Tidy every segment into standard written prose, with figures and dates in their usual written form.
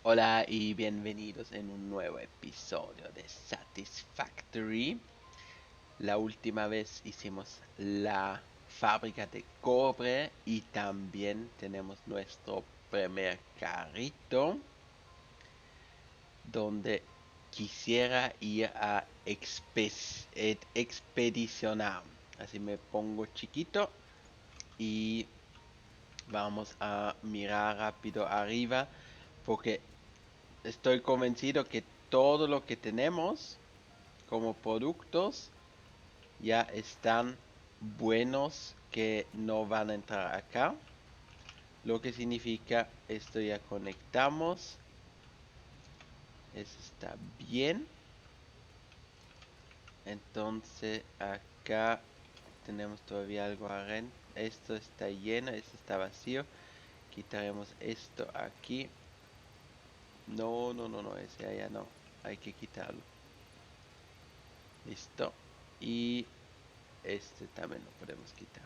Hola y bienvenidos en un nuevo episodio de Satisfactory. La última vez hicimos la fábrica de cobre y también tenemos nuestro primer carrito donde quisiera ir a expedicionar. Así me pongo chiquito y vamos a mirar rápido arriba porque estoy convencido que todo lo que tenemos como productos ya están buenos que no van a entrar acá. Lo que significa esto ya conectamos. Eso está bien. Entonces acá tenemos todavía algo adentro. Esto está lleno, esto está vacío. Quitaremos esto aquí. No, no, no, no, ese allá no. Hay que quitarlo. Listo. Y este también lo podemos quitar.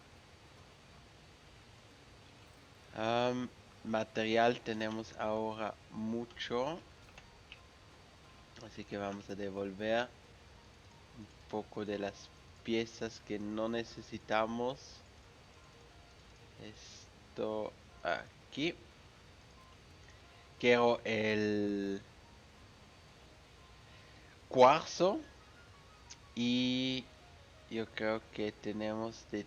Am, Material tenemos ahora mucho. Así que vamos a devolver un poco de las piezas que no necesitamos. Esto aquí. Quiero el cuarzo. Y yo creo que tenemos de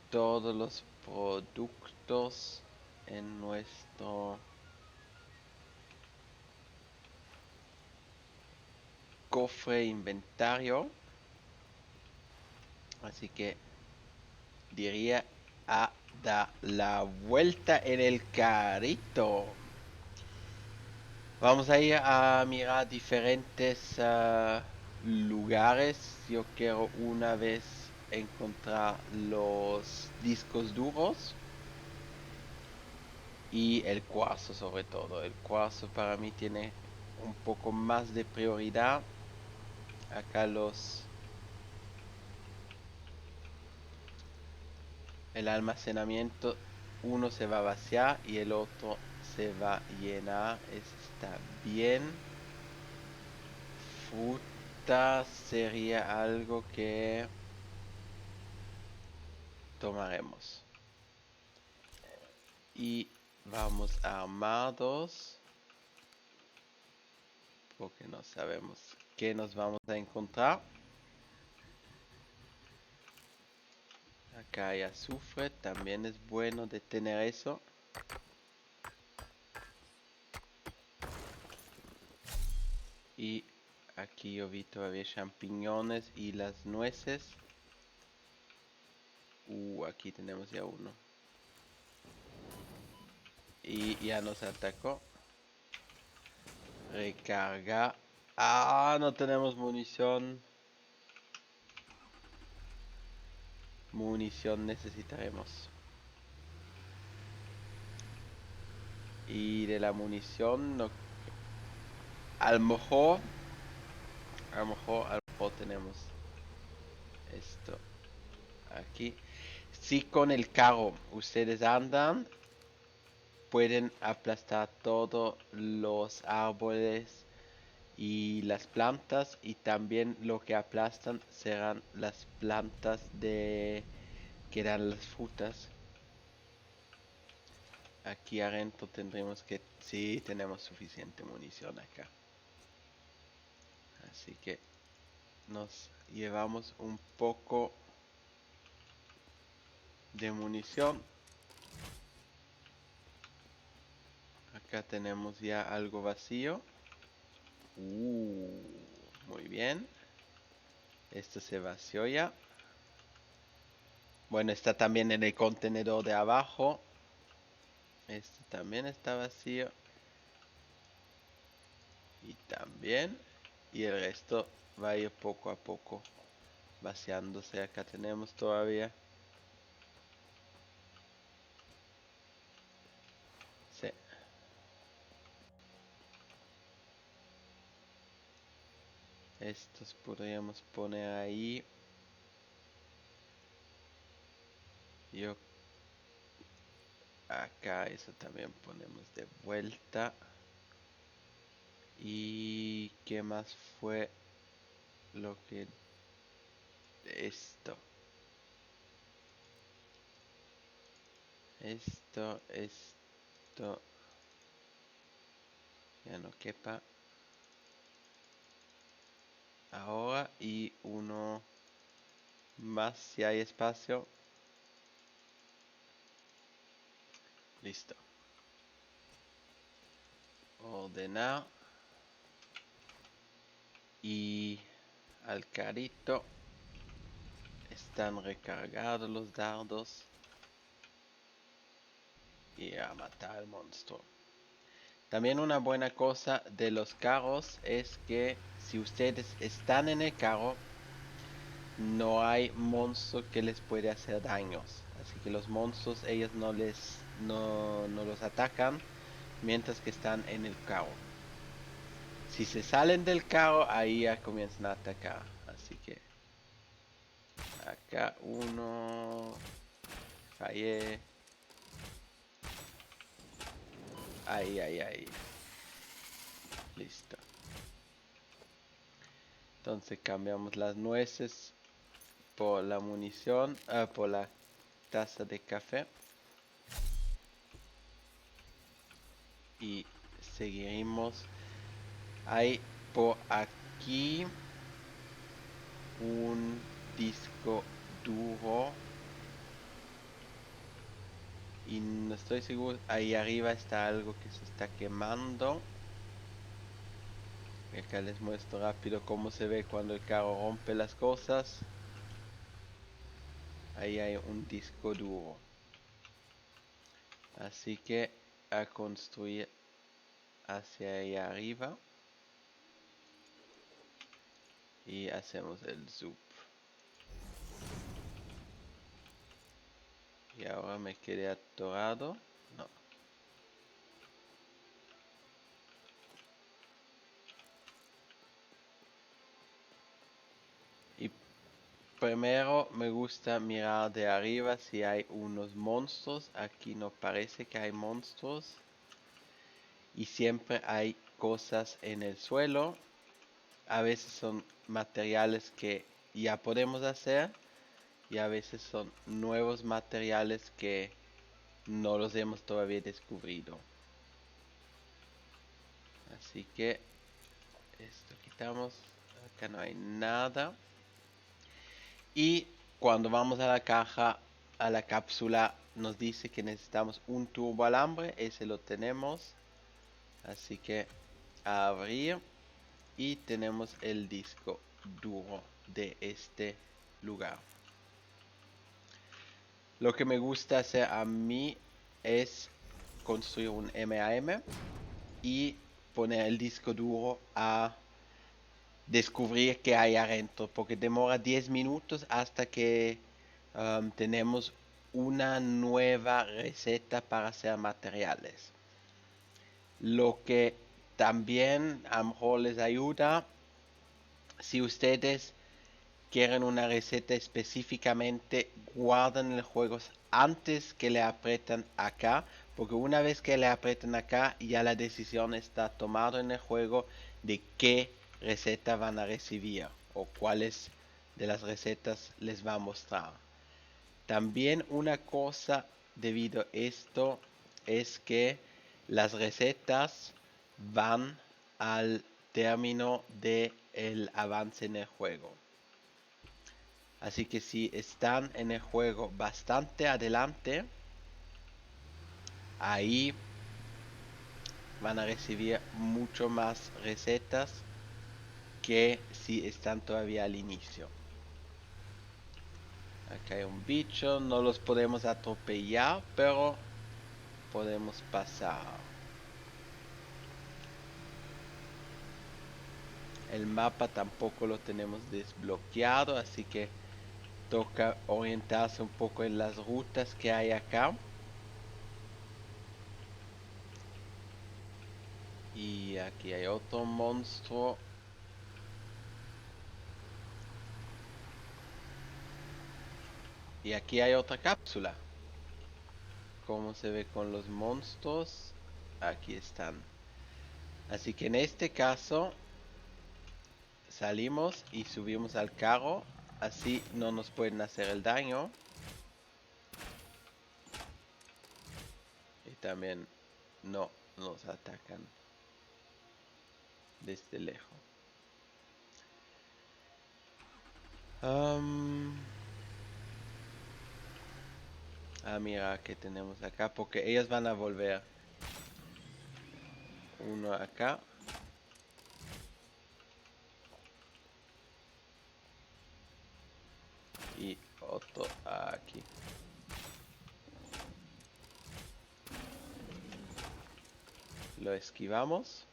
todos los productos en nuestro cofre inventario. Así que diría a dar la vuelta en el carrito. Vamos a ir a mirar diferentes lugares. Yo quiero una vez encontrar los discos duros y el cuarzo sobre todo. El cuarzo para mí tiene un poco más de prioridad. Acá el almacenamiento, uno se va a vaciar y el otro se va a llenar. Eso está bien. Fruta sería algo que tomaremos. Y vamos armados porque no sabemos qué nos vamos a encontrar. Acá hay azufre, también es bueno de tener eso. Y aquí yo vi todavía champiñones y las nueces. Aquí tenemos ya uno. Y ya nos atacó. Recarga. No tenemos munición. Munición necesitaremos. Y de la munición no. A lo mejor. A lo mejor tenemos esto aquí. Si con el carro ustedes andan, pueden aplastar todos los árboles y las plantas, y también lo que aplastan serán las plantas de que dan las frutas. Aquí adentro tendremos que, sí, tenemos suficiente munición acá. Así que nos llevamos un poco de munición. Acá tenemos ya algo vacío. Muy bien. Esto se vació ya. Bueno, está también en el contenedor de abajo. Este también está vacío. Y también. Y el resto va a ir poco a poco vaciándose. Acá tenemos todavía. Sí. Estos podríamos poner ahí. Yo acá eso también ponemos de vuelta. ¿Y qué más fue lo que... Esto. Esto ya no quepa. Ahora y uno más si hay espacio. Listo. Ordenar. Y al carrito están recargados los dardos. Y a matar al monstruo. También una buena cosa de los carros es que si ustedes están en el carro, no hay monstruo que les puede hacer daños. Así que los monstruos ellos no los atacan mientras que están en el carro. Si se salen del carro, ahí ya comienzan a atacar. Así que acá uno, fallé. Ahí. Listo. Entonces cambiamos las nueces por la munición, por la taza de café. Y seguimos. Hay por aquí un disco duro. Y no estoy seguro. Ahí arriba está algo que se está quemando. Acá les muestro rápido cómo se ve cuando el carro rompe las cosas. Ahí hay un disco duro. Así que a construir hacia ahí arriba. Y hacemos el zoom. Y ahora me quedé atorado. No. Y primero me gusta mirar de arriba si hay unos monstruos. Aquí no parece que hay monstruos. Y siempre hay cosas en el suelo. A veces son materiales que ya podemos hacer. Y a veces son nuevos materiales que no los hemos todavía descubierto. Así que esto quitamos. Acá no hay nada. Y cuando vamos a la caja, a la cápsula, nos dice que necesitamos un turbo alambre. Ese lo tenemos. Así que a abrir. Y tenemos el disco duro de este lugar. Lo que me gusta hacer a mí es construir un MAM y poner el disco duro a descubrir qué hay adentro, porque demora 10 minutos hasta que tenemos una nueva receta para hacer materiales. Lo que también a lo mejor les ayuda si ustedes quieren una receta específicamente, guarden el juego antes que le apretan acá, porque una vez que le apretan acá, ya la decisión está tomada en el juego de qué receta van a recibir o cuáles de las recetas les va a mostrar. También una cosa debido a esto es que las recetas van al término del avance en el juego. Así que si están en el juego bastante adelante, ahí van a recibir mucho más recetas que si están todavía al inicio. Acá hay un bicho, no los podemos atropellar, pero podemos pasar. El mapa tampoco lo tenemos desbloqueado, así que toca orientarse un poco en las rutas que hay acá. Y aquí hay otro monstruo. Y aquí hay otra cápsula. ¿Cómo se ve con los monstruos? Aquí están. Así que en este caso salimos y subimos al carro. Así no nos pueden hacer el daño. Y también no nos atacan desde lejos. Mira que tenemos acá, porque ellas van a volver. Uno acá. Y otro aquí. Lo esquivamos.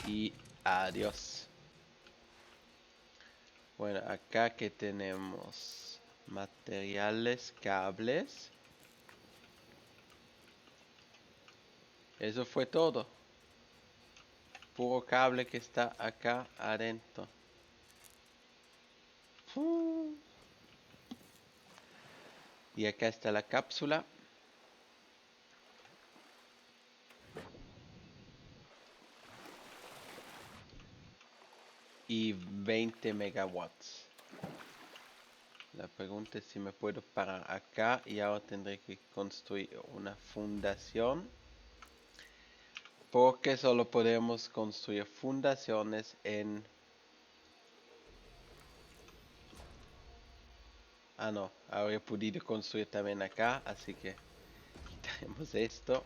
Y adiós. Bueno, acá que tenemos materiales, cables. Eso fue todo. Puro cable que está acá adentro. Y acá está la cápsula. Y 20 megawatts. La pregunta es si me puedo parar acá y ahora tendré que construir una fundación. Porque solo podemos construir fundaciones en... Ah, no, ahora he podido construir también acá, así que quitaremos esto.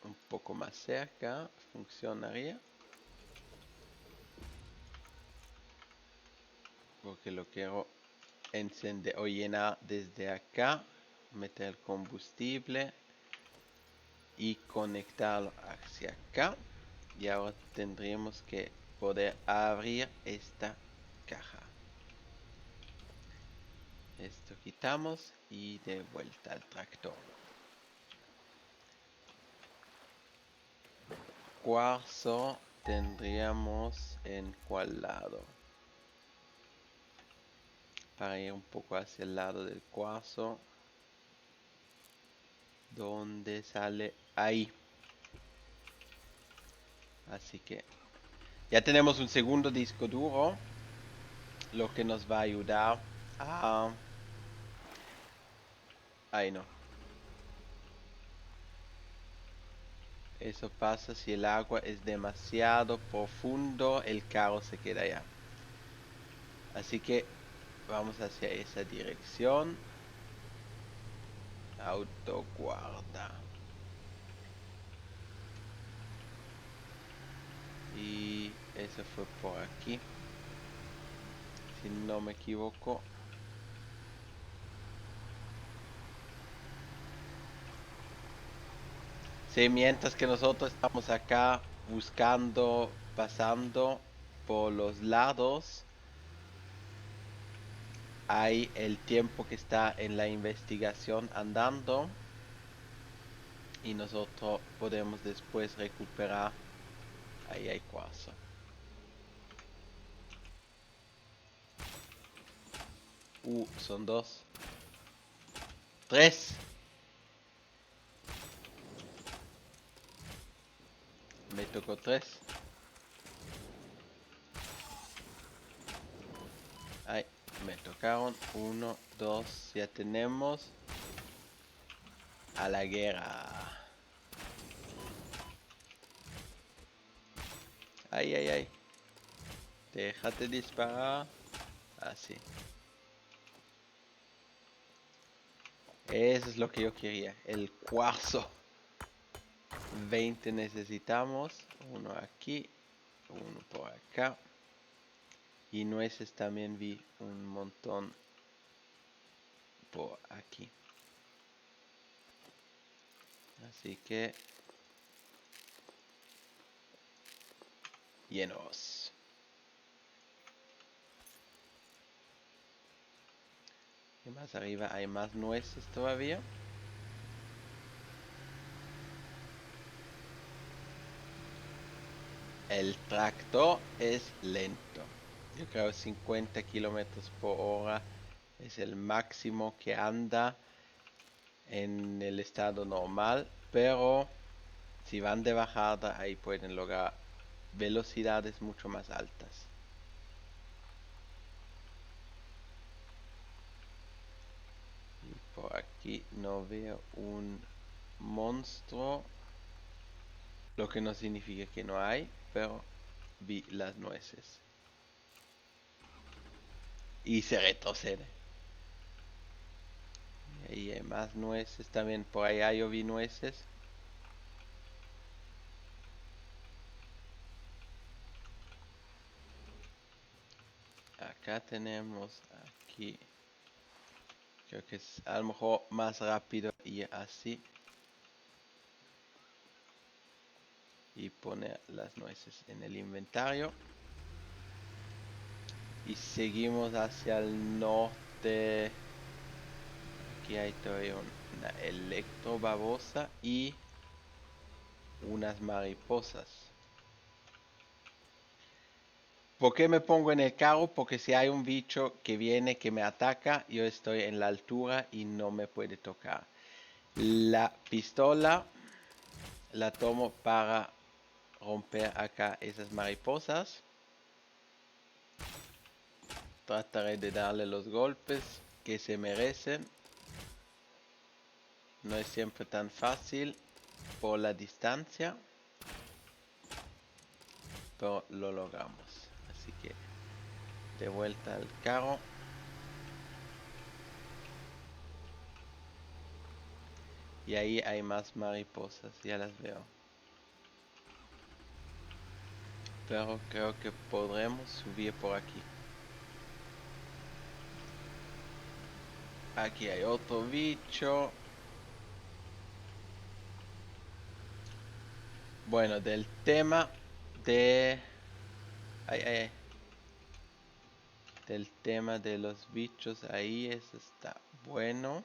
Un poco más cerca, funcionaría. Porque lo quiero encender o llenar desde acá. Meter el combustible. Y conectarlo hacia acá. Y ahora tendríamos que poder abrir esta caja. Esto quitamos y de vuelta al tractor. Cuarzo tendríamos en cuál lado. Para ir un poco hacia el lado del cuarzo. ¿Dónde sale? Ahí. Así que ya tenemos un segundo disco duro. Lo que nos va a ayudar a... Ahí no. Eso pasa si el agua es demasiado profundo, el carro se queda allá. Así que vamos hacia esa dirección. Autoguarda. Y eso fue por aquí. Si no me equivoco. Sí, mientras que nosotros estamos acá buscando, pasando por los lados, hay el tiempo que está en la investigación andando y nosotros podemos después recuperar. Ahí hay cuarzo. Son dos. Tres. Me tocó tres. Ay, me tocaron. Uno, dos. Ya tenemos. A la guerra. Ay, ay, ay. Déjate disparar. Así. Eso es lo que yo quería. El cuarzo. 20 necesitamos. Uno aquí. Uno por acá. Y nueces también vi un montón por aquí. Así que llenos. Y más arriba hay más nueces todavía. El tractor es lento. Yo creo 50 kilómetros por hora es el máximo que anda en el estado normal, pero si van de bajada ahí pueden lograr velocidades mucho más altas. Y por aquí no veo un monstruo, lo que no significa que no hay, pero vi las nueces. Y se retrocede. Y ahí hay más nueces también. Por allá yo vi nueces. Acá tenemos, aquí. Creo que es a lo mejor más rápido ir así. Y poner las nueces en el inventario. Y seguimos hacia el norte. Aquí hay todavía una electro babosa y unas mariposas. ¿Por qué me pongo en el carro? Porque si hay un bicho que viene que me ataca, yo estoy en la altura y no me puede tocar. La pistola la tomo para romper acá esas mariposas. Trataré de darle los golpes que se merecen. No es siempre tan fácil por la distancia, pero lo logramos. Así que de vuelta al carro. Y ahí hay más mariposas, ya las veo. Pero creo que podremos subir por aquí. Aquí hay otro bicho. Bueno, del tema de... Ay, ay, ay. Del tema de los bichos ahí, eso está bueno.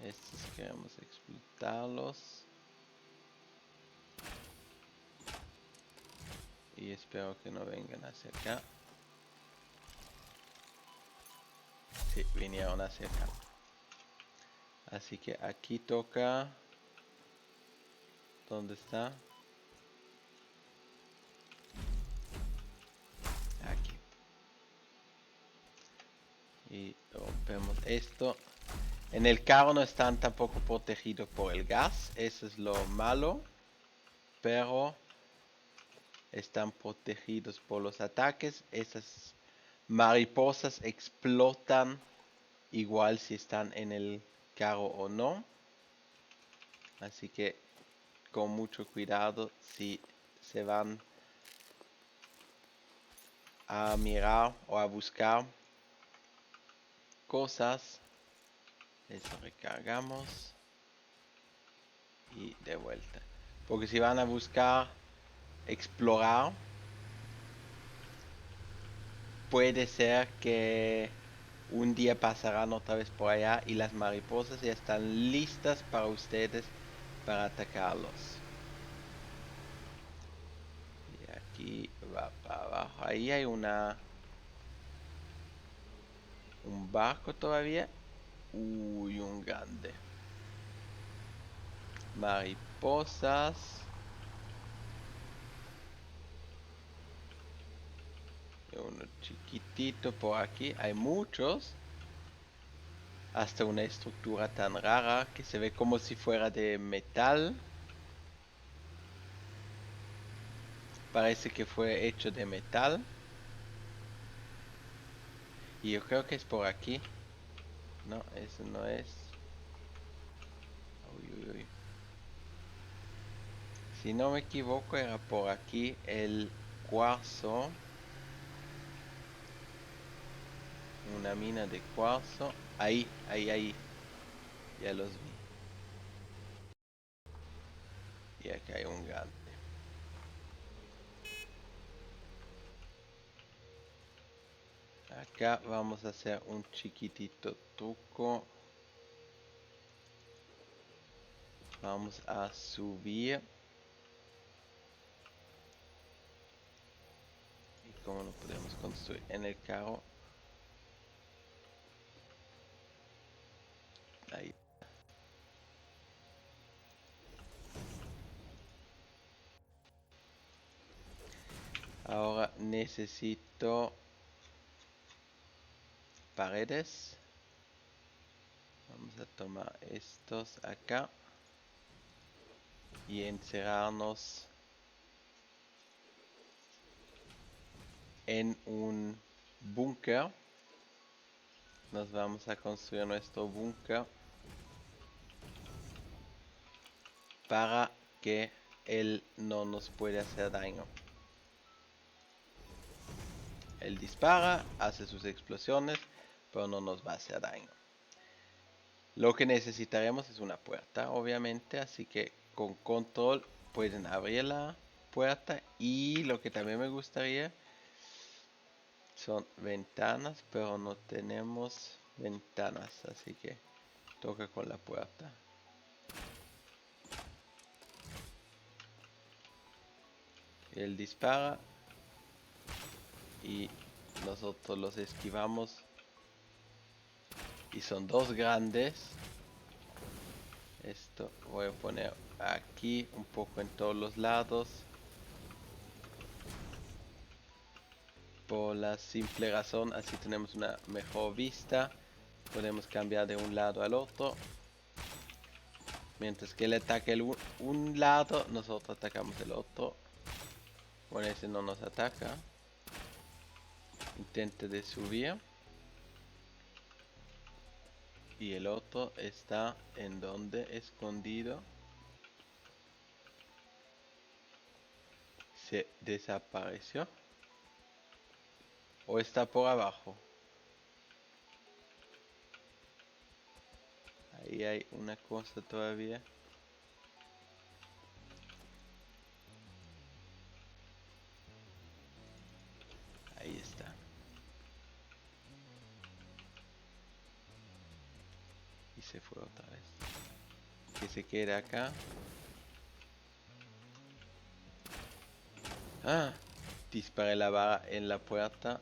Estos queremos explotarlos. Y espero que no vengan hacia acá. Sí, vinieron hacia acá. Así que aquí toca... ¿Dónde está? Aquí. Y rompemos esto. En el carro no están tampoco protegidos por el gas. Eso es lo malo. Pero están protegidos por los ataques. Esas mariposas explotan igual si están en el carro o no. Así que con mucho cuidado si se van a mirar o a buscar cosas. Eso recargamos. Y de vuelta. Porque si van a buscar explorar, puede ser que un día pasarán otra vez por allá y las mariposas ya están listas para ustedes para atacarlos. Y aquí va para abajo. Ahí hay un barco todavía. Uy, un grande. Mariposas. Y uno chiquitito por aquí. Hay muchos. Hasta una estructura tan rara que se ve como si fuera de metal. Parece que fue hecho de metal. Y yo creo que es por aquí. No, eso no es. Uy, uy, uy. Si no me equivoco, era por aquí el cuarzo. Una mina de cuarzo. Ahí, ahí, ahí. Ya los vi. Y acá hay un grande. Acá vamos a hacer un chiquitito truco. Vamos a subir. Y como lo podemos construir en el carro. necesito paredes. Vamos a tomar estos acá y encerrarnos en un búnker. Nos vamos a construir nuestro búnker para que él no nos pueda hacer daño. Él dispara, hace sus explosiones, pero no nos va a hacer daño. Lo que necesitaremos es una puerta, obviamente, así que con control pueden abrir la puerta. Y lo que también me gustaría son ventanas, pero no tenemos ventanas, así que toca con la puerta. Él dispara y nosotros los esquivamos. Y son dos grandes. Esto voy a poner aquí un poco en todos los lados. Por la simple razón, así tenemos una mejor vista. Podemos cambiar de un lado al otro. Mientras que él ataque un lado, nosotros atacamos el otro. Bueno, ese no nos ataca. Intente de subir. Y el otro está en donde, escondido. Se desapareció. O está por abajo. Ahí hay una cosa todavía. Ahí está. Y se fue otra vez. Que se quede acá. Ah, disparé la vara en la puerta.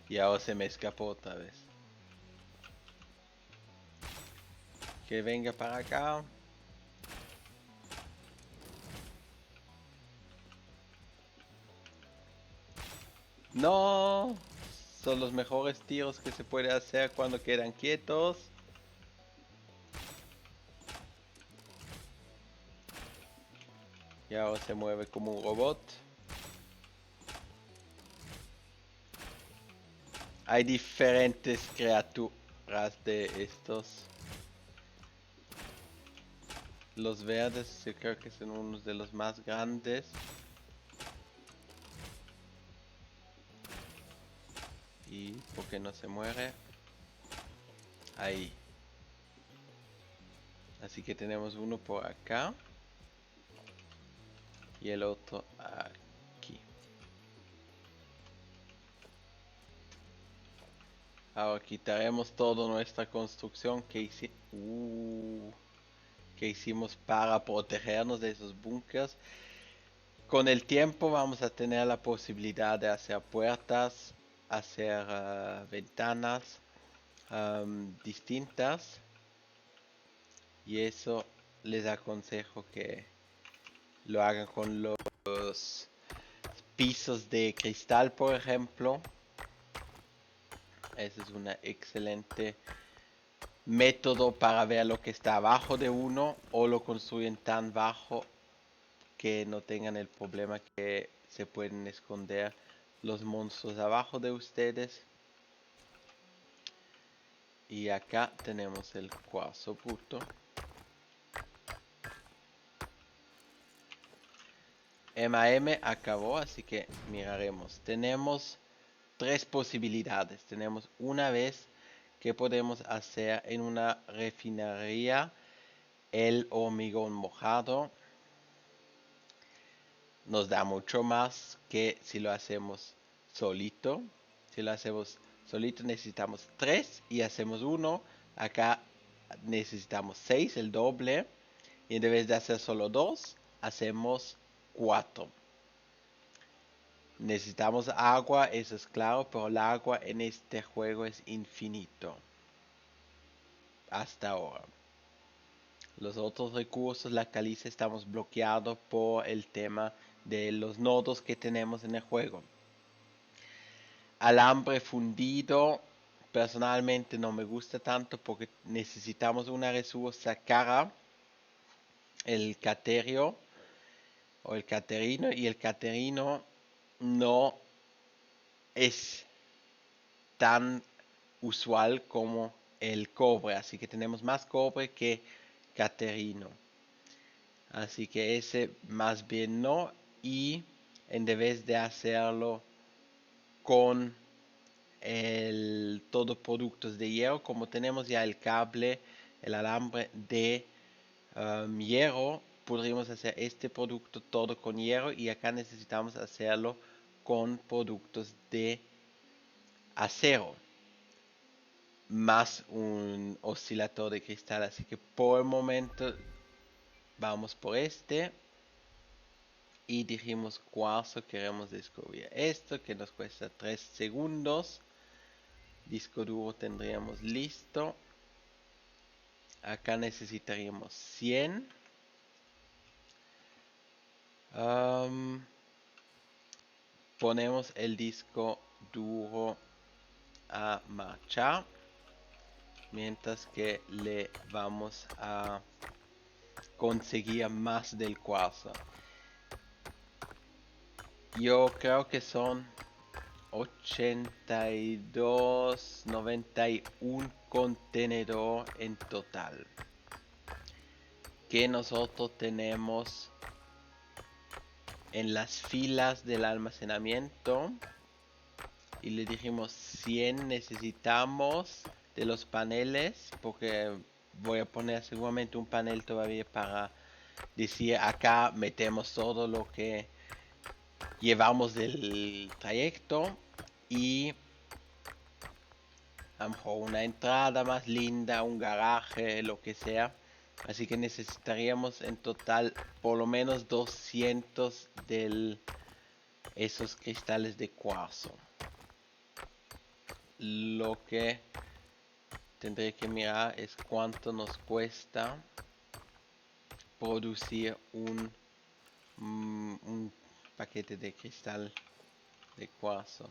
Y ahora se me escapó otra vez. Que venga para acá. No. Son los mejores tiros que se puede hacer cuando quedan quietos. Y ahora se mueve como un robot. Hay diferentes criaturas de estos. Los verdes yo creo que son unos de los más grandes. Y ¿por qué no se muere? Ahí. Así que tenemos uno por acá. Y el otro aquí. Ahora quitaremos toda nuestra construcción que hicimos para protegernos de esos búnkers. Con el tiempo vamos a tener la posibilidad de hacer puertas, hacer ventanas distintas. Y eso les aconsejo que lo hagan con los pisos de cristal, por ejemplo. Ese es un excelente método para ver lo que está abajo de uno, o lo construyen tan bajo que no tengan el problema que se pueden esconder los monstruos abajo de ustedes. Y acá tenemos el cuarzo bruto. M acabó, así que miraremos. Tenemos tres posibilidades. Tenemos una vez que podemos hacer en una refinería el hormigón mojado. Nos da mucho más que si lo hacemos solito. Si lo hacemos solito necesitamos 3 y hacemos uno. Acá necesitamos 6, el doble. Y en vez de hacer solo 2, hacemos 4. Necesitamos agua, eso es claro, pero el agua en este juego es infinito. Hasta ahora. Los otros recursos, la caliza, estamos bloqueados por el tema de los nodos que tenemos en el juego. alambre fundido personalmente no me gusta tanto porque necesitamos una resource cara, el caterio o el caterino, y el caterino no es tan usual como el cobre, así que tenemos más cobre que caterino. Así que ese más bien no, y en vez de hacerlo con el todo productos de hierro, como tenemos ya el cable, el alambre de hierro, podríamos hacer este producto todo con hierro, y acá necesitamos hacerlo con productos de acero más un oscilador de cristal, así que por el momento vamos por este. Y dijimos cuarzo, queremos descubrir esto que nos cuesta 3 segundos. Disco duro tendríamos listo. Acá necesitaríamos 100. Ponemos el disco duro a marchar mientras que le vamos a conseguir más del cuarzo. Yo creo que son 82, 91 contenedor en total que nosotros tenemos en las filas del almacenamiento, y le dijimos 100 necesitamos de los paneles, porque voy a poner seguramente un panel todavía para decir acá metemos todo lo que llevamos del trayecto, y a lo mejor una entrada más linda, un garaje, lo que sea. Así que necesitaríamos en total por lo menos 200 de esos cristales de cuarzo. Lo que tendré que mirar es cuánto nos cuesta producir un paquete de cristal de cuarzo.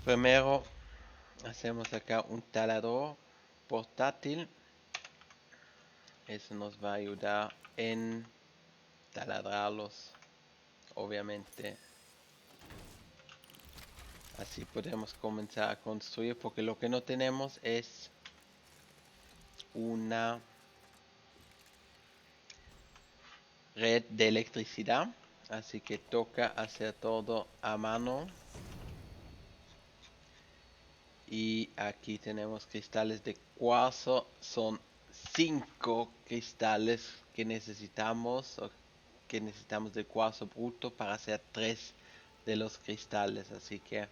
Primero hacemos acá un taladro portátil. Eso nos va a ayudar en taladrarlos, obviamente. Así podemos comenzar a construir, porque lo que no tenemos es una red de electricidad, así que toca hacer todo a mano. Y aquí tenemos cristales de cuarzo, son 5 cristales que necesitamos, o que necesitamos de cuarzo bruto para hacer 3 de los cristales, así que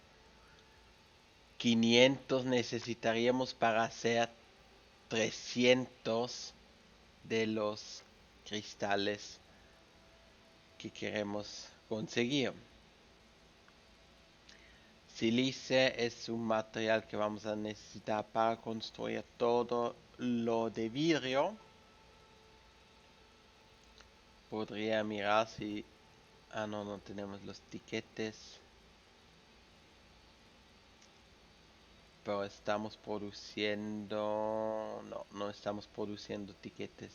500 necesitaríamos para hacer 300 de los cristales que queremos conseguir. Sílice es un material que vamos a necesitar para construir todo lo de vidrio. Podría mirar si... Ah, no, no tenemos los tiquetes. Pero estamos produciendo... No, no estamos produciendo tiquetes.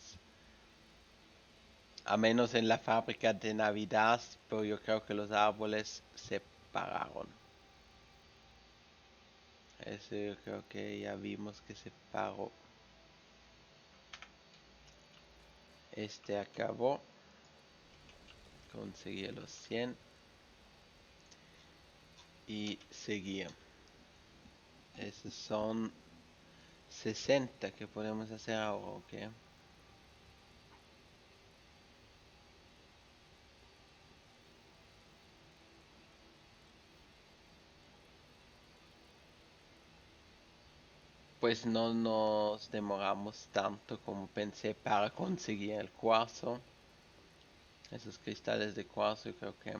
A menos en la fábrica de Navidad, pero yo creo que los árboles se pararon. Eso yo creo que ya vimos que se paró. Este acabó. Conseguí los 100. Y seguir. Esos son 60 que podemos hacer ahora, ¿ok? Pues no nos demoramos tanto como pensé para conseguir el cuarzo. Esos cristales de cuarzo yo creo que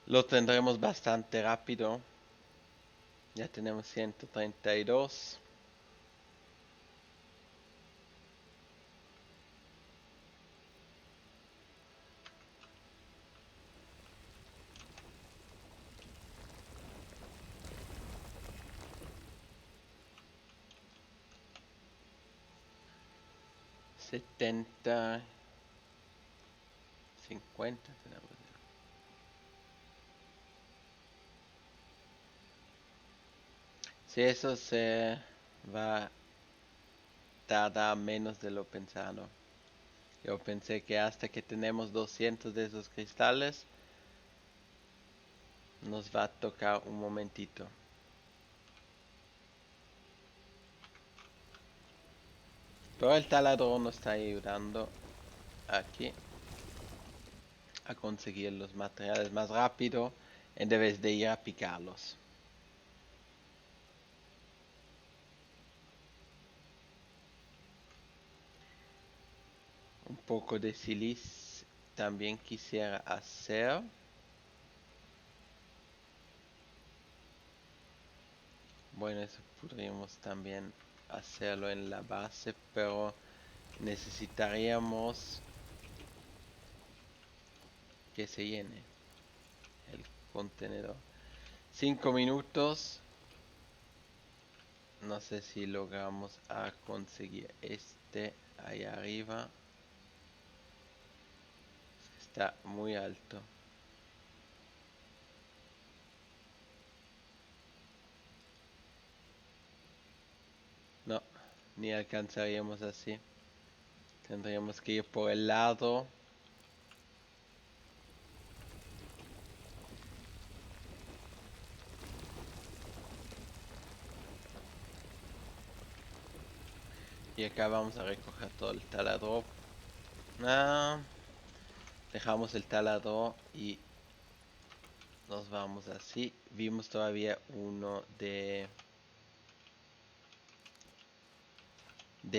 lo tendremos bastante rápido. Ya tenemos 132. 70, 50 tenemos. Si eso se va a tardar menos de lo pensado. Yo pensé que hasta que tenemos 200 de esos cristales nos va a tocar un momentito. Pero el taladro nos está ayudando aquí a conseguir los materiales más rápido en vez de ir a picarlos. Un poco de silicio también quisiera hacer. Bueno, eso podríamos también hacerlo en la base, pero necesitaríamos que se llene el contenedor. 5 minutos. No sé si logramos a conseguir este ahí arriba. Está muy alto. No, ni alcanzaríamos así. Tendríamos que ir por el lado. Y acá vamos a recoger todo el taladro. Dejamos el taladro y nos vamos así. Vimos todavía uno de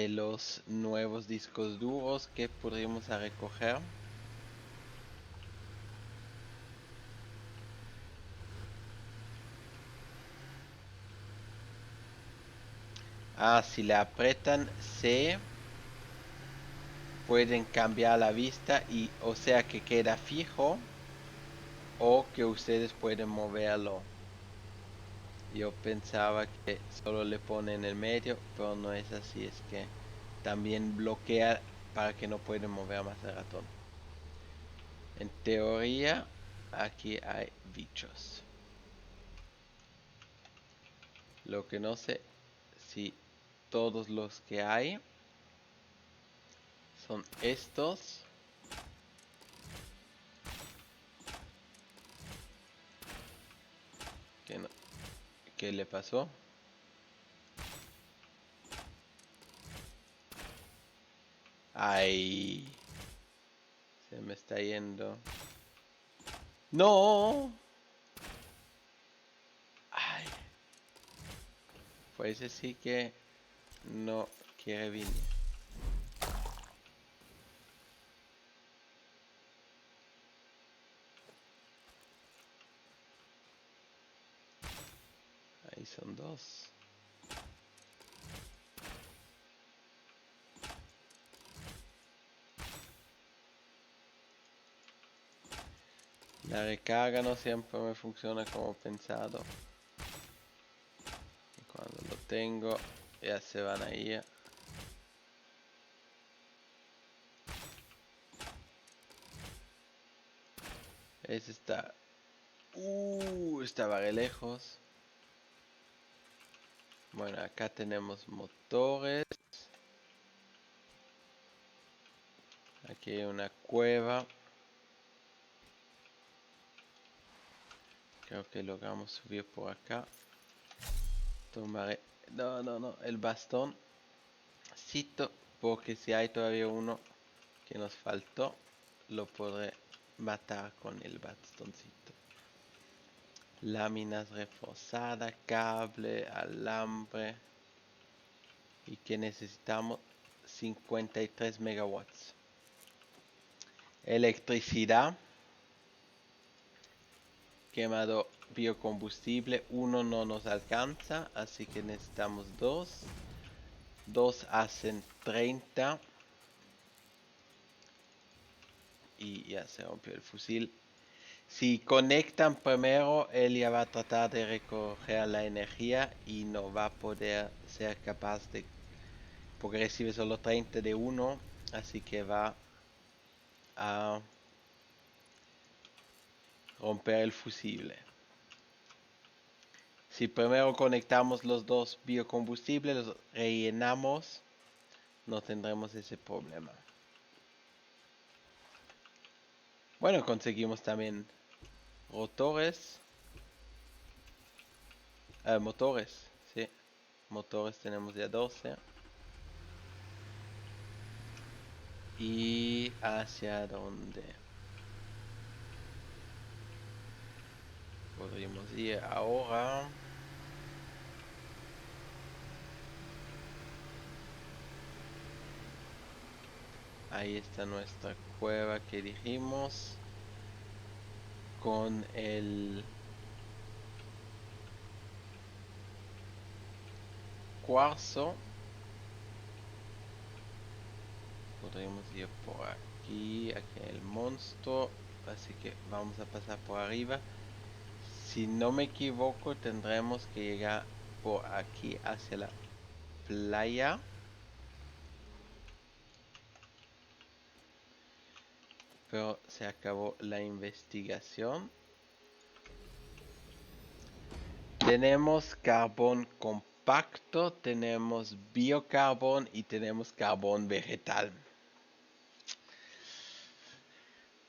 los nuevos discos duros que podríamos recoger. Si le apretan C pueden cambiar la vista y o sea que queda fijo o que ustedes pueden moverlo. Yo pensaba que solo le pone en el medio, pero no es así, es que también bloquea para que no pueden mover más el ratón. En teoría, aquí hay bichos. Lo que no sé si todos los que hay son estos. Que no, ¿qué le pasó? Ay, se me está yendo. No. Ay, pues ese sí que no quiere venir. Ahí son dos. La recarga no siempre me funciona como pensado. Y cuando lo tengo, ya se van a ir. Ese está... estaba re lejos. Bueno, acá tenemos motores. Aquí hay una cueva. Creo que logramos subir por acá. Tomaré... No, el bastón. Cito, porque si hay todavía uno que nos faltó, lo podré matar con el bastoncito. Láminas reforzadas, cable, alambre. Y que necesitamos 53 megawatts. Electricidad. Quemado biocombustible. Uno no nos alcanza, así que necesitamos dos. Dos hacen 30. Y ya se rompió el fusil. Si conectan primero, él ya va a tratar de recoger la energía y no va a poder ser capaz de... Porque recibe solo 30 de uno Así que va a romper el fusible. Si primero conectamos los dos biocombustibles, los rellenamos, no tendremos ese problema. Bueno, conseguimos también rotores. Motores, sí. Motores tenemos ya 12. ¿Y hacia dónde podríamos ir ahora? Ahí está nuestra cueva que dijimos. Con el cuarzo. Podríamos ir por aquí, aquí hay el monstruo. Así que vamos a pasar por arriba. Si no me equivoco, tendremos que llegar por aquí hacia la playa. Pero se acabó la investigación. Tenemos carbón compacto, tenemos biocarbón y tenemos carbón vegetal.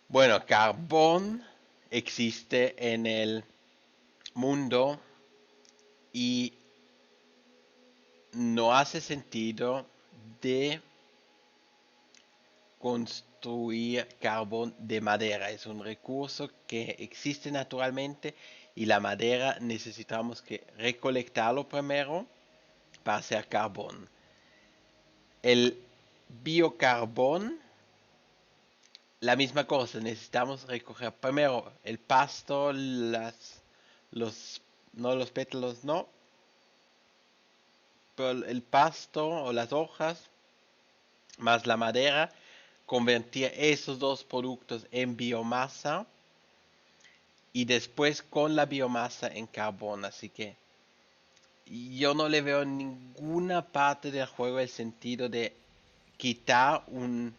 Bueno, carbón existe en el mundo y no hace sentido de construir carbón de madera. Es un recurso que existe naturalmente y la madera necesitamos que recolectarlo primero para hacer carbón. El biocarbón, la misma cosa, necesitamos recoger primero el pasto, los pétalos no, pero el pasto o las hojas más la madera, convertir esos dos productos en biomasa y después con la biomasa en carbón. Así que yo no le veo en ninguna parte del juego el sentido de quitar un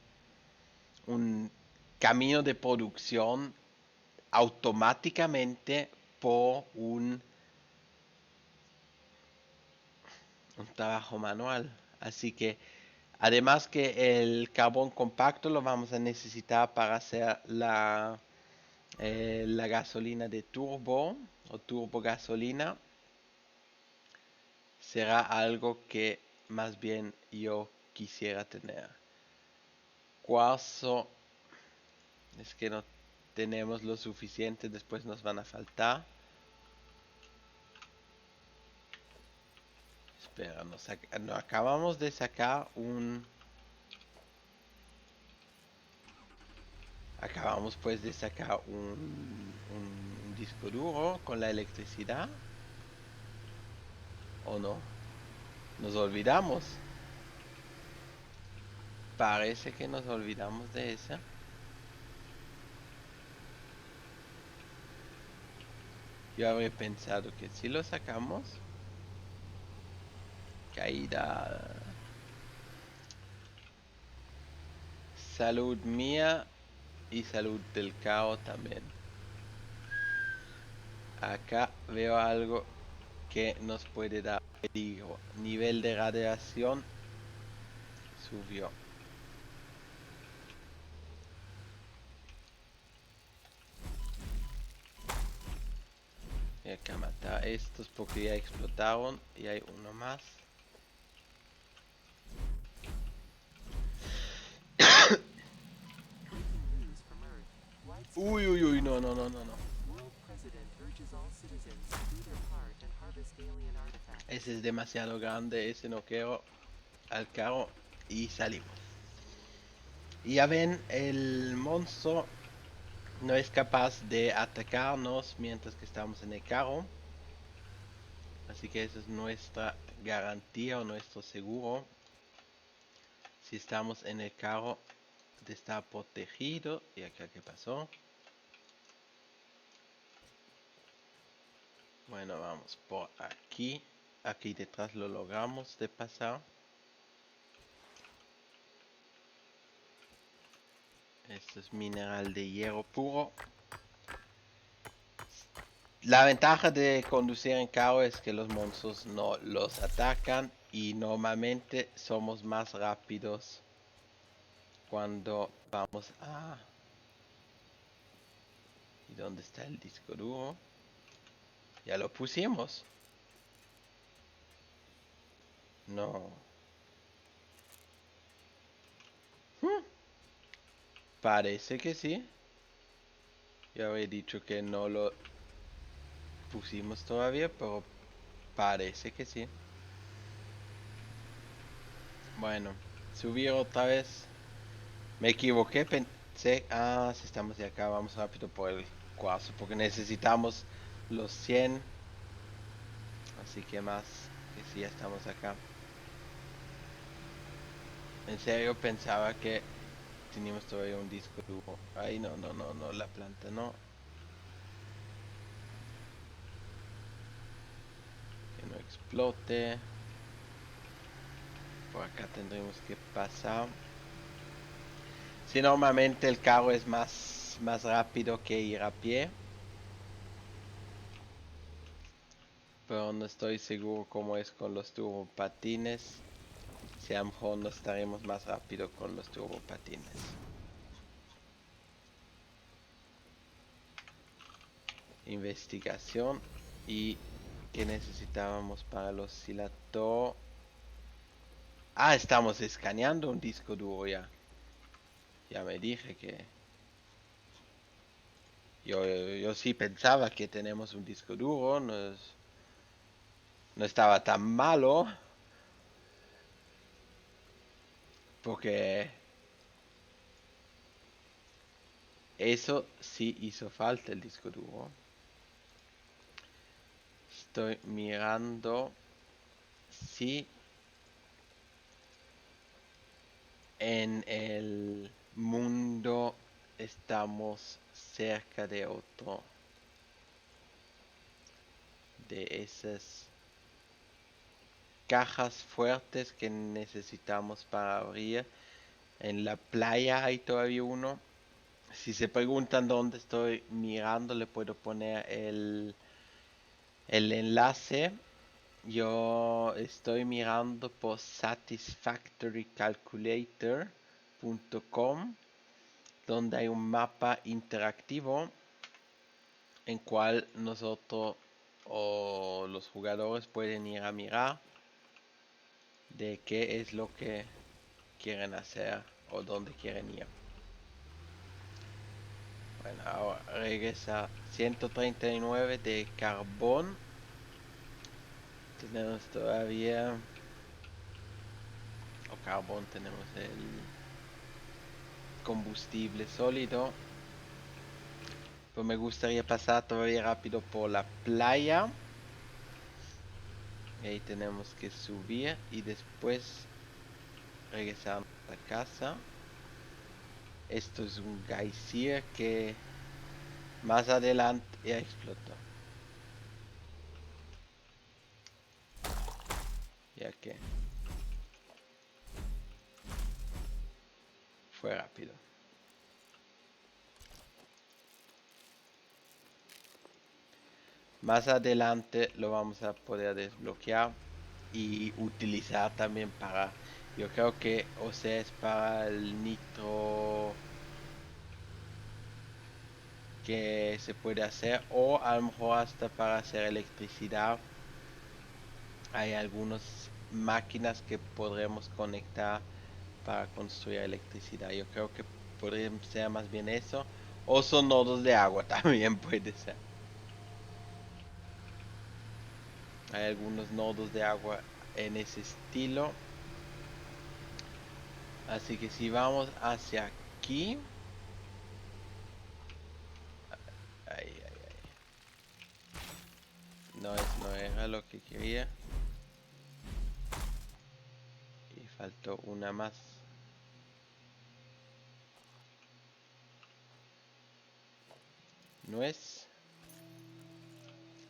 camino de producción automáticamente por un trabajo manual. Así que además que el carbón compacto lo vamos a necesitar para hacer la gasolina de turbo o turbo gasolina. Será algo que más bien yo quisiera tener. Cuarzo, es que no tenemos lo suficiente, después nos van a faltar. Espera, nos acabamos de sacar acabamos pues de sacar un disco duro con la electricidad. ¿O no? Nos olvidamos. Parece que nos olvidamos de esa. Yo habría pensado que si lo sacamos. Caída. Salud mía y salud del caos también. Acá veo algo que nos puede dar peligro. Nivel de radiación subió. Hay que matar a estos porque ya explotaron y hay uno más. Uy, uy, uy, no, no, no, no, no. Ese es demasiado grande, ese no quiero al carro y salimos. Y ya ven, el monstruo no es capaz de atacarnos mientras que estamos en el carro. Así que esa es nuestra garantía o nuestro seguro. Si estamos en el carro de estar protegido. ¿Y acá qué pasó? Bueno, vamos por aquí. Aquí detrás lo logramos de pasar. Esto es mineral de hierro puro. La ventaja de conducir en carro es que los monstruos no los atacan y normalmente somos más rápidos cuando vamos a... ¿Y dónde está el disco duro? Ya lo pusimos. No. Parece que sí. Ya había dicho que no lo pusimos todavía, pero parece que sí. Bueno, subir otra vez. Me equivoqué, pensé... Ah, si estamos de acá, vamos rápido por el cuarzo, porque necesitamos los 100. Así que más que si ya estamos acá. En serio pensaba que teníamos todavía un disco duro. Ay, no, no, no, no, la planta no. Que no explote. Por acá tendremos que pasar. Si normalmente el carro es más rápido que ir a pie. Pero no estoy seguro cómo es con los turbopatines. Si a lo mejor no estaremos más rápido con los turbopatines. Investigación. Y que necesitábamos para el oscilador. Ah, estamos escaneando un disco duro ya. Ya me dije que... Yo sí pensaba que tenemos un disco duro. No estaba tan malo. Porque eso sí hizo falta el disco duro. Estoy mirando si en el mundo estamos cerca de otro de esas cajas fuertes que necesitamos para abrir. En la playa hay todavía uno. Si se preguntan dónde estoy mirando, le puedo poner el enlace. Yo estoy mirando por satisfactorycalculator.com, donde hay un mapa interactivo en cual nosotros o los jugadores pueden ir a mirar de qué es lo que quieren hacer o dónde quieren ir. Bueno, ahora regresa 139 de carbón. Tenemos todavía... O carbón, tenemos el combustible sólido. Pues me gustaría pasar todavía rápido por la playa. Y ahí tenemos que subir y después regresar a la casa. Esto es un geysir que más adelante ya explotó. Ya que fue rápido. Más adelante lo vamos a poder desbloquear y utilizar también para... Yo creo que o sea es para el nitro que se puede hacer o a lo mejor hasta para hacer electricidad. Hay algunas máquinas que podremos conectar para construir electricidad. Yo creo que podría ser más bien eso. O son nodos de agua también puede ser. Hay algunos nodos de agua en ese estilo. Así que si vamos hacia aquí. Ay, ay, ay. No era lo que quería. Y faltó una más. Nuez.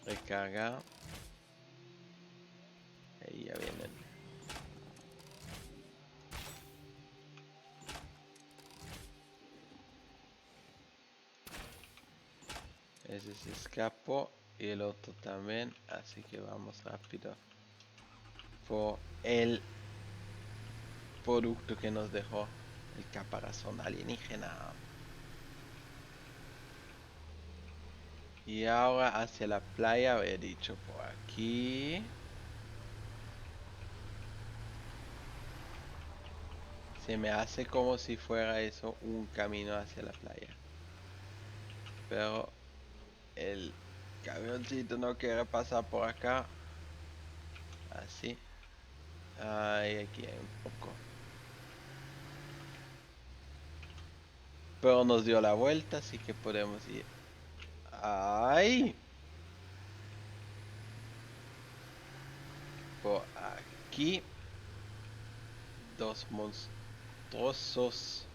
Recargar. Ahí ya vienen. Ese se escapó y el otro también, así que vamos rápido por el producto que nos dejó el caparazón alienígena. Y ahora hacia la playa, había dicho por aquí. Se me hace como si fuera eso un camino hacia la playa. Pero el camioncito no quiere pasar por acá. Así. Ay, aquí hay un poco. Pero nos dio la vuelta, así que podemos ir. ¡Ay! Por aquí. Dos monstruosos.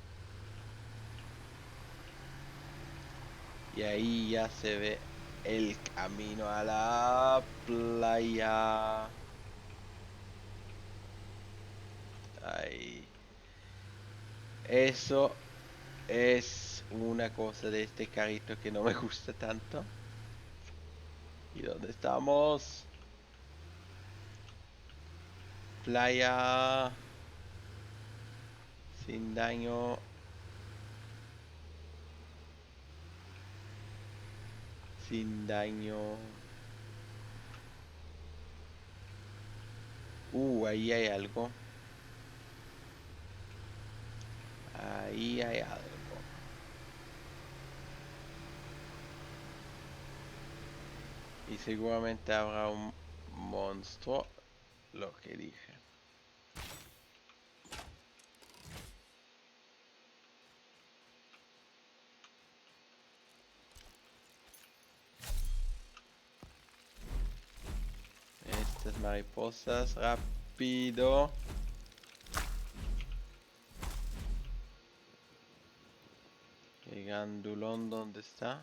Y ahí ya se ve el camino a la playa. Ahí. Eso es una cosa de este carrito que no me gusta tanto. ¿Y dónde estamos? Playa. Sin daño. Sin daño. Ahí hay algo. Ahí hay algo. Y seguramente habrá un monstruo. Lo que dije. Estas mariposas. Rápido. El gandulón, ¿dónde está?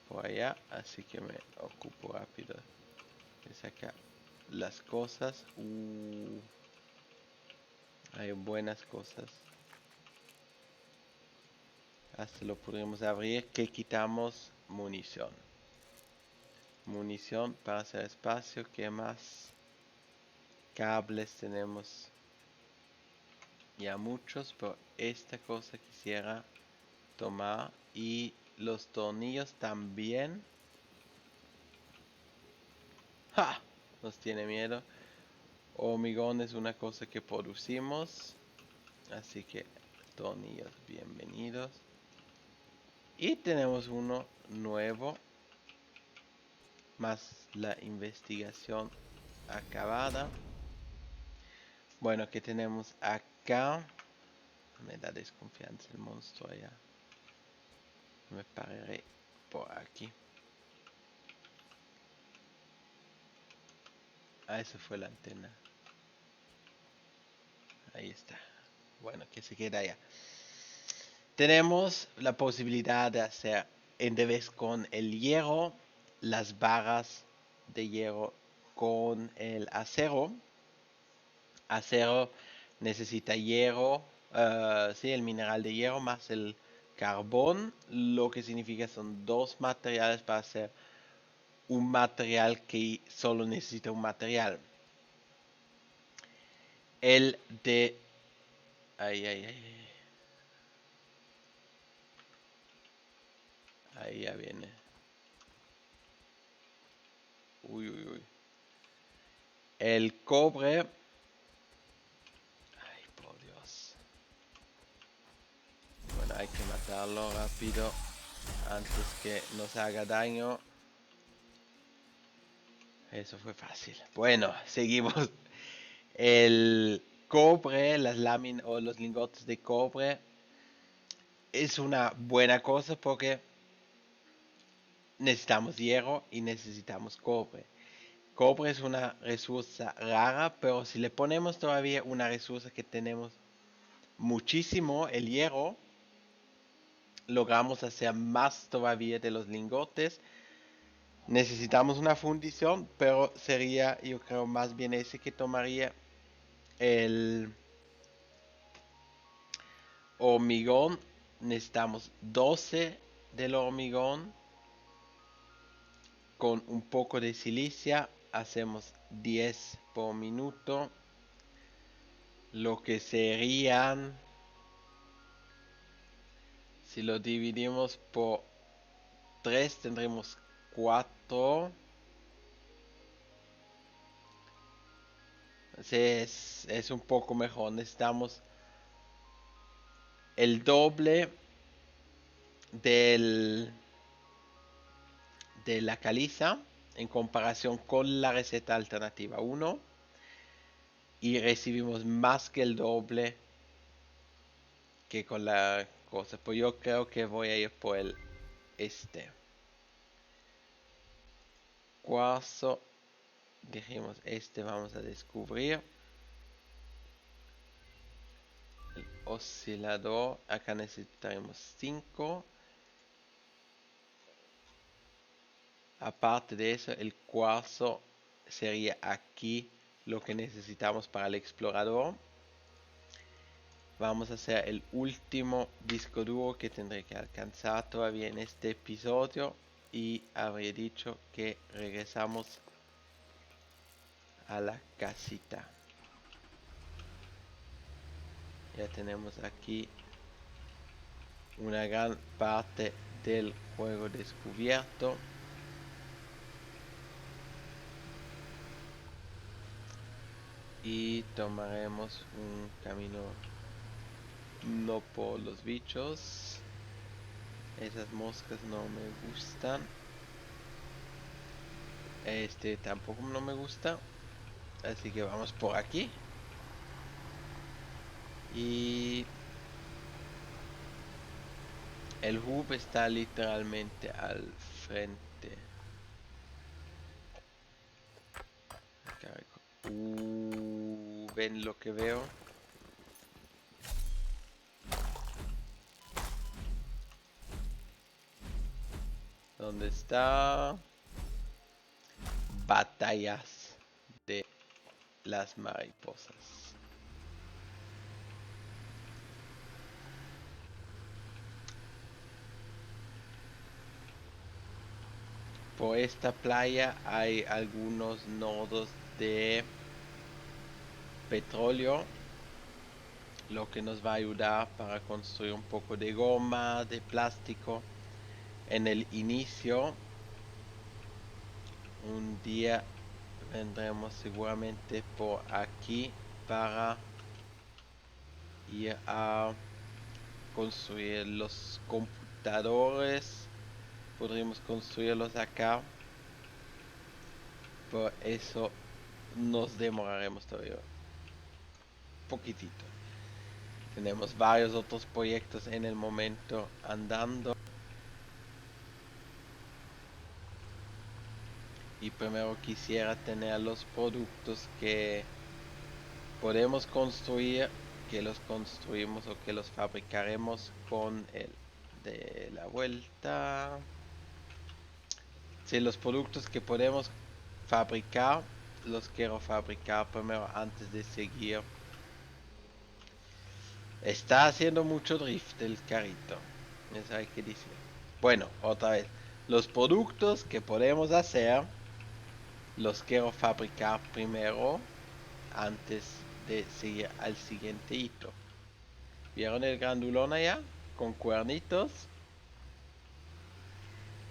Por allá. Así que me ocupo rápido de sacar las cosas. Hay buenas cosas. Hasta lo podríamos abrir. Que quitamos munición. Munición para hacer espacio. ¿Qué más? Cables tenemos ya muchos, pero esta cosa quisiera tomar. Y los tornillos también. ¡Ja! Nos tiene miedo. Hormigón es una cosa que producimos. Así que tornillos bienvenidos. Y tenemos uno nuevo. Más la investigación acabada. Bueno, ¿qué tenemos acá? Me da desconfianza el monstruo allá. Me pararé por aquí. Eso fue la antena. Ahí está. Bueno, que se queda allá. Tenemos la posibilidad de hacer en vez con el hierro, las barras de hierro con el acero. Acero necesita hierro, sí, el mineral de hierro más el carbón, lo que significa son dos materiales para hacer un material que solo necesita un material. El de... Ay, ay, ay. Ahí ya viene. Uy, uy, uy. El cobre. Ay, por Dios. Bueno, hay que matarlo rápido antes que nos haga daño. Eso fue fácil. Bueno, seguimos. El cobre, las láminas o los lingotes de cobre es una buena cosa porque necesitamos hierro y necesitamos cobre. Cobre es una resursa rara, pero si le ponemos todavía una resursa que tenemos muchísimo, el hierro, logramos hacer más todavía de los lingotes. Necesitamos una fundición, pero sería, yo creo, más bien ese que tomaría el hormigón. Necesitamos 12 del hormigón con un poco de silicia. Hacemos 10 por minuto, lo que serían, si lo dividimos por 3 tendremos 4. Es un poco mejor. Necesitamos el doble del, de la caliza en comparación con la receta alternativa 1 y recibimos más que el doble que con la cosa. Pues yo creo que voy a ir por el cuarzo. Dijimos vamos a descubrir el oscilador. Acá necesitaremos 5. Aparte de eso, el cuarzo sería aquí lo que necesitamos para el explorador. Vamos a hacer el último disco duro que tendré que alcanzar todavía en este episodio. Y habría dicho que regresamos a la casita. Ya tenemos aquí una gran parte del juego descubierto. Y tomaremos un camino no por los bichos. Esas moscas no me gustan. Tampoco no me gusta. Así que vamos por aquí. Y el hub está literalmente al frente. ¿Ven lo que veo? ¿Dónde está? Batallas de las mariposas. Por esta playa hay algunos nodos de petróleo, lo que nos va a ayudar para construir un poco de goma, de plástico. En el inicio, un día vendremos seguramente por aquí para ir a construir los computadores. Podríamos construirlos acá. Por eso nos demoraremos todavía un poquitito. Tenemos varios otros proyectos en el momento andando. Y primero quisiera tener los productos que podemos construir, que los construimos o que los fabricaremos con el de la vuelta. Si los productos que podemos fabricar, los quiero fabricar primero antes de seguir. Está haciendo mucho drift el carrito. Eso hay que decir. Bueno, otra vez. Los productos que podemos hacer, los quiero fabricar primero antes de seguir al siguiente hito. ¿Vieron el grandulón allá? Con cuernitos.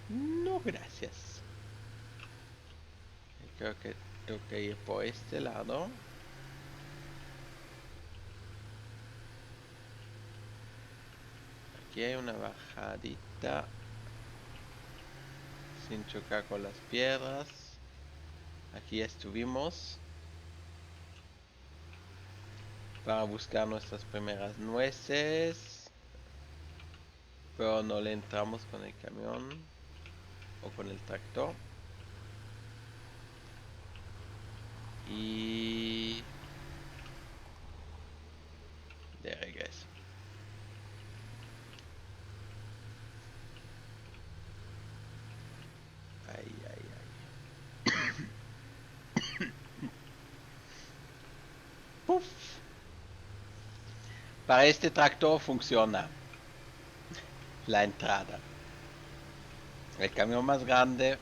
No, gracias. Creo que tengo que ir por este lado. Aquí hay una bajadita sin chocar con las piedras. Aquí ya estuvimos para buscar nuestras primeras nueces, pero no le entramos con el camión o con el tractor. Y de regreso. Ay, ay, ay. Puf. Para este tractor funciona la entrada. El camión más grande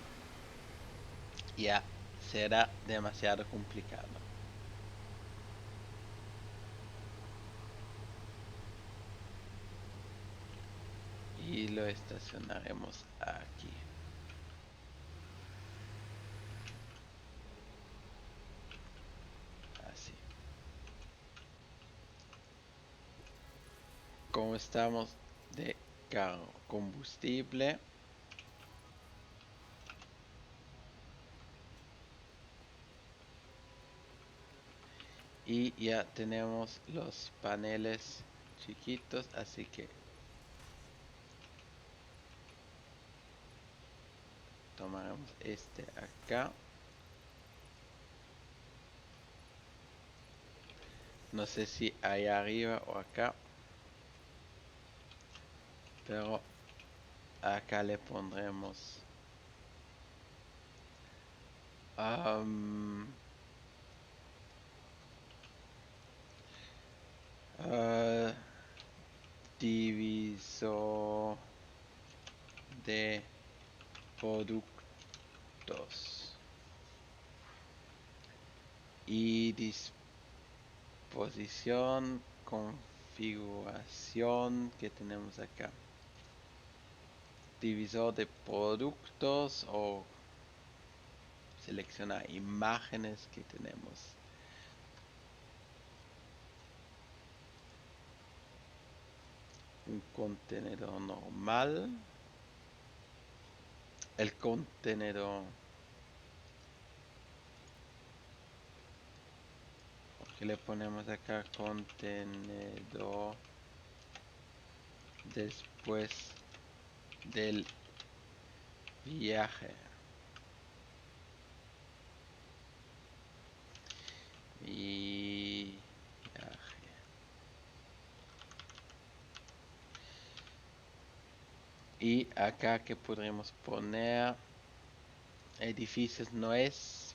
ya será demasiado complicado. Y lo estacionaremos aquí. Así. Como estamos de combustible, y ya tenemos los paneles chiquitos, así que tomaremos este acá. No sé si allá arriba o acá, pero acá le pondremos am, ah, divisor de productos y disposición, configuración que tenemos acá. Divisor de productos o seleccionar imágenes que tenemos. Un contenedor normal. El contenedor que le ponemos acá, contenedor después del viaje. Viaje. Y acá que podremos poner edificios no es,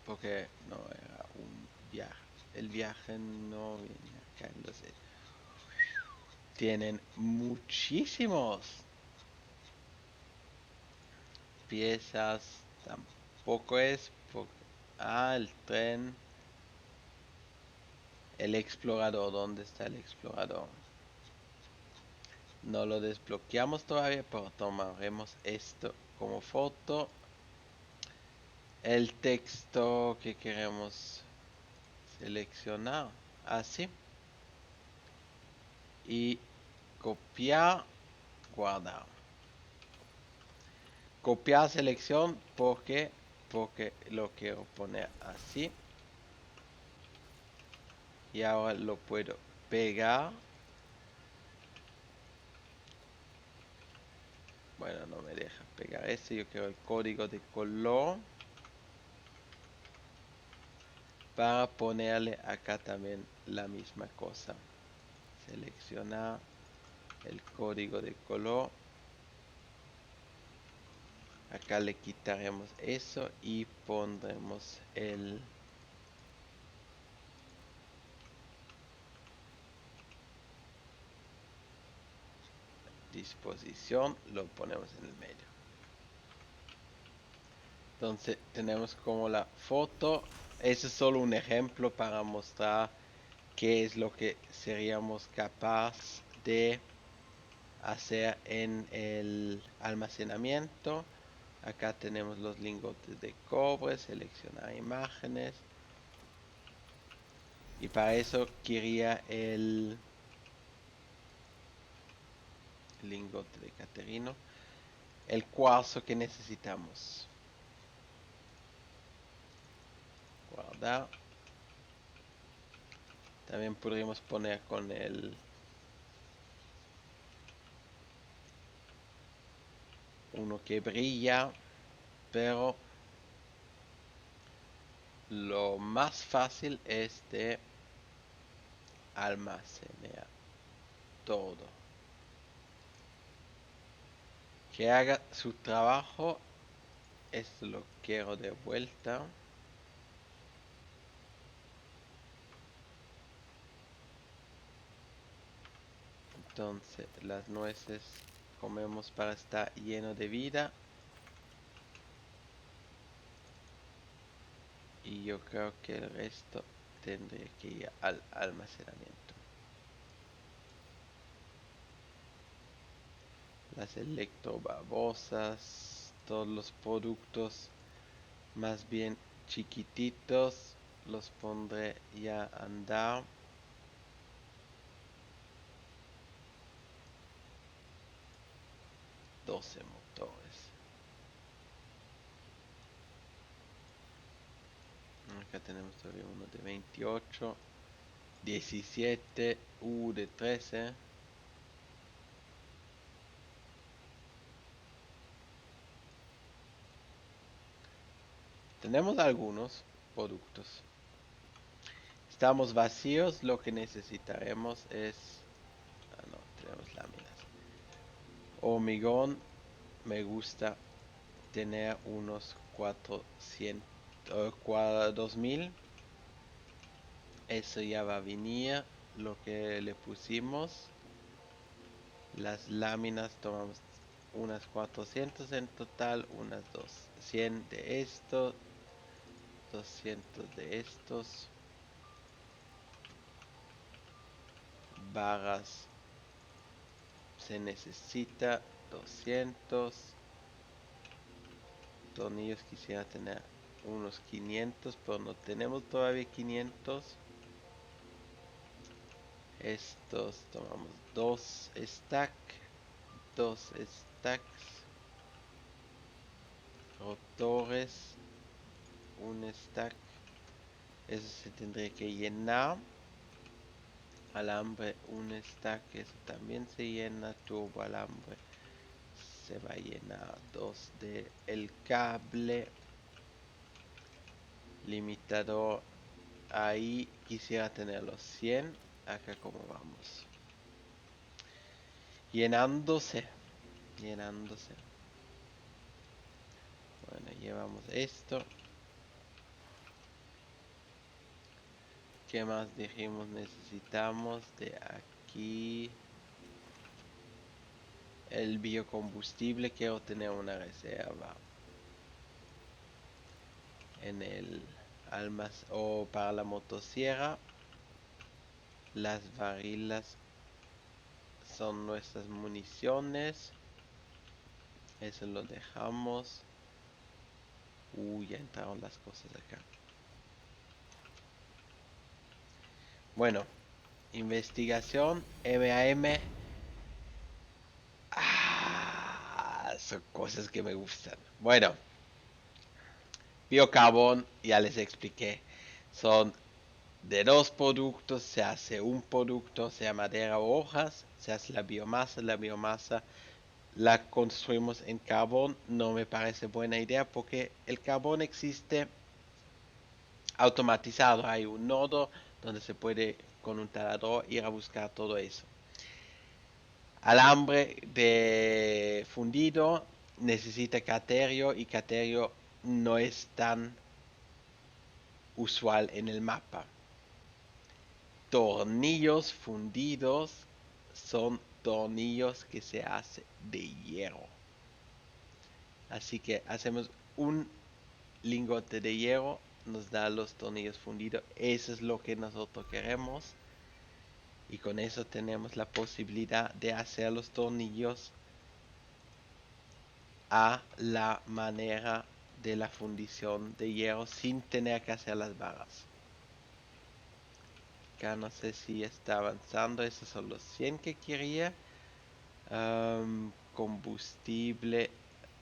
porque no era un viaje. El viaje no viene acá, entonces tienen muchísimos piezas. Tampoco es porque... Ah, el tren. El explorador, ¿dónde está el explorador? No lo desbloqueamos todavía, pero tomaremos esto como foto. El texto que queremos seleccionar, así. Y copiar, guardar. Copiar selección porque lo quiero poner así. Y ahora lo puedo pegar. Bueno, no me deja pegar ese. Yo quiero el código de color. Para ponerle acá también la misma cosa. Seleccionar el código de color. Acá le quitaremos eso y pondremos el disposición, lo ponemos en el medio. Entonces tenemos como la foto. Ese es solo un ejemplo para mostrar qué es lo que seríamos capaz de hacer en el almacenamiento. Acá tenemos los lingotes de cobre, seleccionar imágenes. Y para eso quería el lingote de caterino. El cuarzo que necesitamos. Guardar. También podríamos poner con el uno que brilla, pero lo más fácil es de almacenar todo. Que haga su trabajo. Esto lo quiero de vuelta. Entonces las nueces comemos para estar lleno de vida. Y yo creo que el resto tendría que ir al almacenamiento. Las electrobabosas, todos los productos más bien chiquititos, los pondré ya a andar. Doce motores. Acá tenemos todavía uno de 28. 17. De 13. Tenemos algunos productos. Estamos vacíos. Lo que necesitaremos es... Ah, no, tenemos láminas. Hormigón. Me gusta tener unos 400... 2000. Eso ya va a venir. Lo que le pusimos. Las láminas tomamos unas 400 en total. Unas 100 de estos. 200 de estos. Barras se necesita 200. Tornillos quisiera tener unos 500, pero no tenemos todavía 500. Estos tomamos 2 stacks. 2 stacks. Rotores, un stack. Eso se tendría que llenar. Alambre, un stack. Eso también se llena. Turbo alambre se va a llenar. 2 de el cable. Limitador. Ahí quisiera tener los 100. Acá como vamos. Llenándose. Llenándose. Bueno, llevamos esto. ¿Qué más dijimos? Necesitamos de aquí. El biocombustible. Quiero tener una reserva. En el almacén o para la motosierra. Las varilas son nuestras municiones. Eso lo dejamos. Ya entraron las cosas acá. Bueno, investigación, MAM. Son cosas que me gustan. Bueno, biocarbón, ya les expliqué. Son de dos productos, se hace un producto, sea madera o hojas, se hace la biomasa. La biomasa la construimos en carbón. No me parece buena idea porque el carbón existe automatizado. Hay un nodo donde se puede con un taladro ir a buscar todo eso. Alambre de fundido necesita caterio y caterio no es tan usual en el mapa. Tornillos fundidos son tornillos que se hace de hierro. Así que hacemos un lingote de hierro, nos da los tornillos fundidos. Eso es lo que nosotros queremos. Y con eso tenemos la posibilidad de hacer los tornillos a la manera de la fundición de hierro sin tener que hacer las barras. Acá no sé si está avanzando. Esos son los 100 que quería. Combustible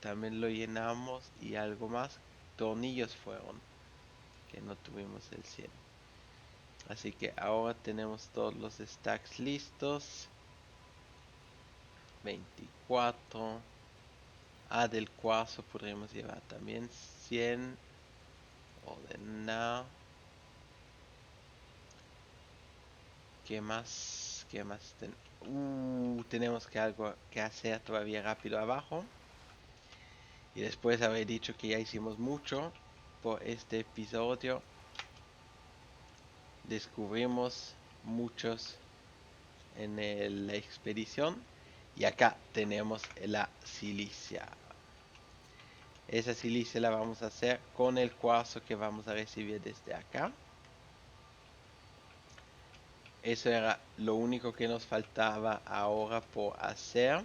también lo llenamos y algo más. Tornillos fueron que no tuvimos el 100. Así que ahora tenemos todos los stacks listos. 24. Del cuarzo podremos llevar también 100. Ordenar. ¿Qué más? ¿Qué más? Tenemos que algo que hacer todavía rápido abajo. Y después haber dicho que ya hicimos mucho por este episodio. Descubrimos muchos la expedición. Y acá tenemos la silicia. Esa silicia la vamos a hacer con el cuarzo que vamos a recibir desde acá. Eso era lo único que nos faltaba ahora por hacer.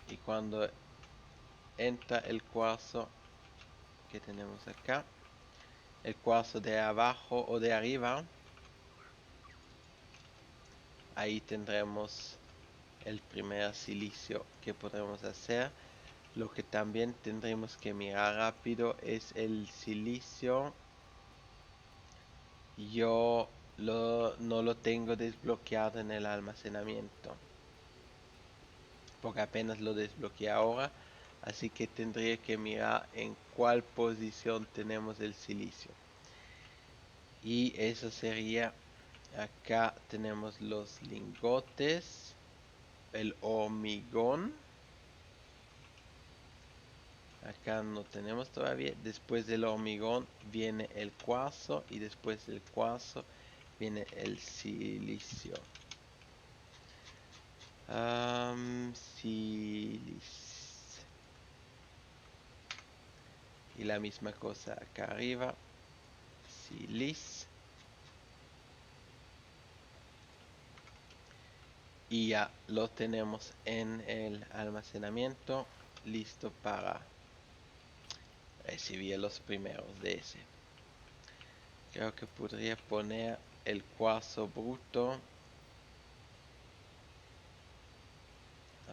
Y cuando entra el cuarzo que tenemos acá, el cuarzo de abajo o de arriba, ahí tendremos el primer silicio que podremos hacer. Lo que también tendremos que mirar rápido es el silicio. Yo no lo tengo desbloqueado en el almacenamiento, porque apenas lo desbloqueé ahora, así que tendría que mirar en cuál posición tenemos el silicio. Y eso sería, acá tenemos los lingotes, el hormigón. Acá no tenemos todavía. Después del hormigón viene el cuarzo y después del cuarzo viene el silicio. Silicio. Y la misma cosa acá arriba. Silicio. Y ya lo tenemos en el almacenamiento, listo para recibir los primeros de ese. Creo que podría poner el cuarzo bruto,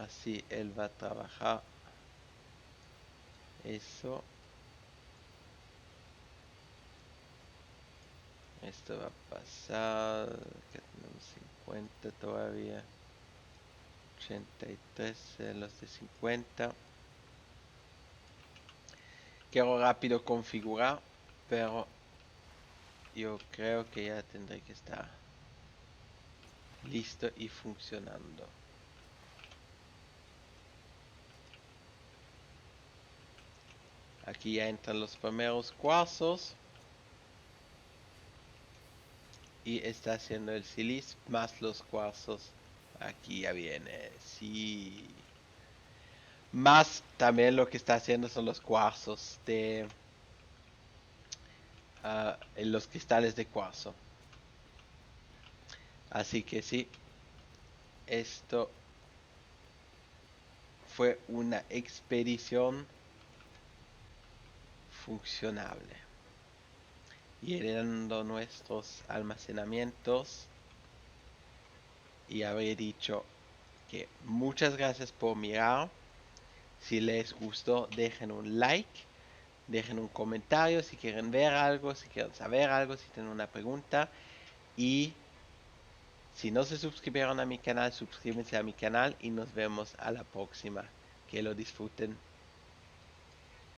así él va a trabajar eso. Esto va a pasar, que tenemos 50 todavía, 83 los de 50. Quiero rápido configurar, pero yo creo que ya tendré que estar listo y funcionando. Aquí ya entran los primeros cuarzos y está haciendo el silicio más los cuarzos. Aquí ya viene, sí. Más también lo que está haciendo son los cuarzos de los cristales de cuarzo. Así que sí, esto fue una expedición funcionable. Llenando nuestros almacenamientos. Y habré dicho que muchas gracias por mirar. Si les gustó, dejen un like. Dejen un comentario si quieren ver algo, si quieren saber algo, si tienen una pregunta. Y si no se suscribieron a mi canal, suscríbanse a mi canal y nos vemos a la próxima. Que lo disfruten.